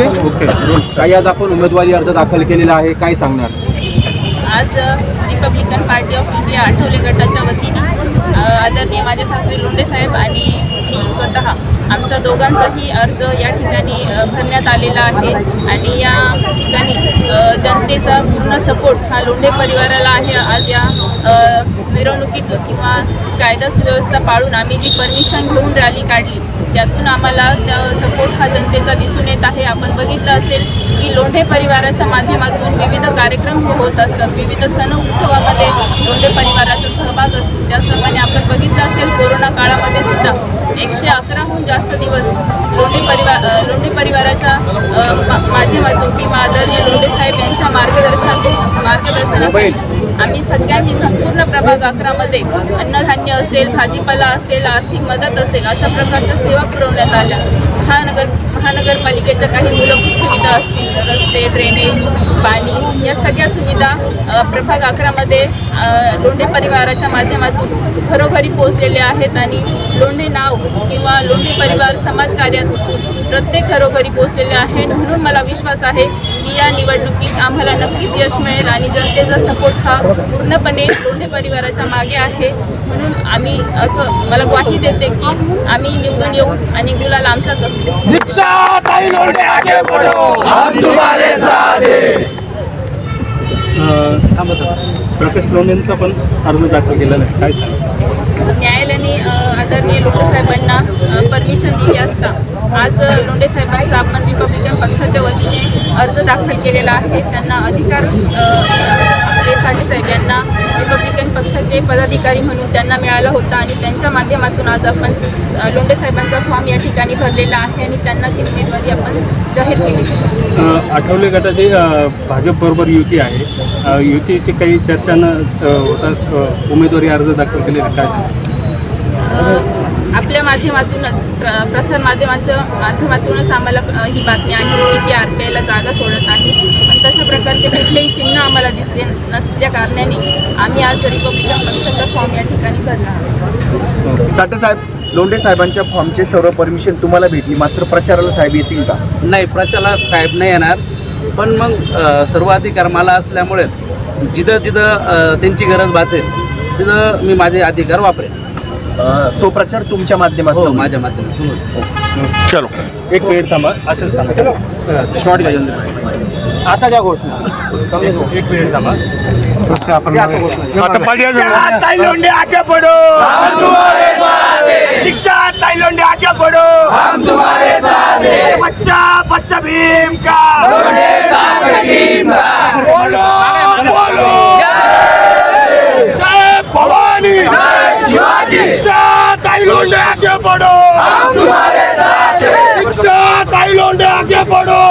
Okay. काही आज आपण उमेदवारी अर्ज दाखल केलेला आहे, काय सांगणार? आज Republican party of India Athawale गटाच्या वतीने आदरणीय माझे सासरे लोंढे साहेब आणि मी स्वतः आमचा दोघांचाही अर्ज या ठिकाणी भरण्यात आलेला आहे. आणि या ठिकाणी जनतेचा पूर्ण सपोर्ट हा लोंढे परिवाराला आहे. आज या मिरवणुकीतून किंवा कायदा सुव्यवस्था पाळून आम्ही जी परमिशन घेऊन रॅली काढली त्यातून आम्हाला त्या सपोर्ट हा जनतेचा दिसून येत आहे. आपण बघितलं असेल की लोंढे परिवाराच्या माध्यमातून विविध कार्यक्रम होत असतात, विविध सण उत्सवामध्ये लोंढे परिवाराचा सहभाग असतो. त्याचप्रमाणे आपण बघितलं असेल कोरोना काळामध्ये सुद्धा 111हून जास्त दिवस लोंढे परिवाराच्या माध्यमातून किंवा आदरणीय लोंढे साहेब यांच्या मार्गदर्शनाखाली आम्ही सगळ्यांनी संपूर्ण प्रभाग 11मध्ये अन्नधान्य असेल, भाजीपाला असेल, आर्थिक मदत असेल अशा प्रकारच्या सेवा पुरवण्यात आल्या. महानगरपालिकेच्या काही मूलभूत सुविधा असतील, रस्ते, ड्रेनेज, पाणी या सगळ्या सुविधा प्रभाग 11मध्ये लोंढे परिवाराच्या माध्यमातून घरोघरी पोहोचलेले आहेत. आणि लोंढे नाव किंवा लोंढे परिवार समाजकार्यातून प्रत्येक घरोघरी पोहोचलेले आहे. म्हणून मला विश्वास आहे की या निवडणुकीत आम्हाला नक्कीच यश मिळेल आणि जनतेचा सपोर्ट हा पूर्णपणे लोंढे परिवाराच्या मागे आहे. म्हणून आम्ही असं मला ग्वाही देते की आम्ही निवडून येऊ आणि गुलाल आमचाच असेल. प्रकाश लोंढेंचा पण अर्ज दाखल केलेला आहे, काय सांगा? न्यायालयाने आदरणीय लोंढे साहेबांना परमिशन दिली असता आज लोंढे साहेबांचा आपण रिपब्लिकन पक्षाच्या वतीने अर्ज दाखल केलेला आहे. त्यांना अधिकार आपले साठे साहेब यांना रिपब्लिकन पक्षाचे पदाधिकारी म्हणून त्यांना मिळाला होता आणि त्यांच्या माध्यमातून आज आपण लोंढे साहेबांचा फॉर्म या ठिकाणी भरलेला आहे आणि त्यांना ती उमेदवारी आपण जाहीर केली. आठवले गटाची भाजपबरोबर युती आहे, युतीची काही चर्चा न होता उमेदवारी अर्ज दाखल केलेला, काय? आपल्या माध्यमातूनच प्रसार माध्यमाच्या माध्यमातूनच आम्हाला ही बातमी आली होती की RPIला जागा सोडत आहे. पण तशा प्रकारचे कुठलेही चिन्ह आम्हाला दिसले नसल्या कारणाने आम्ही आज रिपब्लिकन पक्षाचा फॉर्म या ठिकाणी भरला आहे. साठे साहेब, लोंढे साहेबांच्या फॉर्मचे सर्व परमिशन तुम्हाला भेटली, मात्र प्रचाराला साहेब येतील का? नाही, प्रचाराला साहेब नाही येणार. पण मग सर्व अधिकार मला असल्यामुळे जिथं जिथं त्यांची गरज भासेल तिथं मी माझे अधिकार वापरेन. तो प्रचार तुमच्या माध्यमातून? हो, माझ्या माध्यमातून. चलो एक मिनिट थांबा, असेच थांबा, शॉर्ट घ्या आता ज्या घोषणा एक मिनिट थांबा. ताई लोंढे आगे बढ़ो, हम तुम्हारे साथ हैं. दीक्षा ताई लोंढे आगे बढ़ो, हम तुम्हारे साथ हैं. बच्चा भीम का, लोंढे साथ में भीम का. बोलो बोलो जय भवानी, जय शिवाजी. दीक्षा ताई लोंढे आगे बढ़ो, हम तुम्हारे साथ हैं. दीक्षा ताई लोंढे आगे बढ़ो.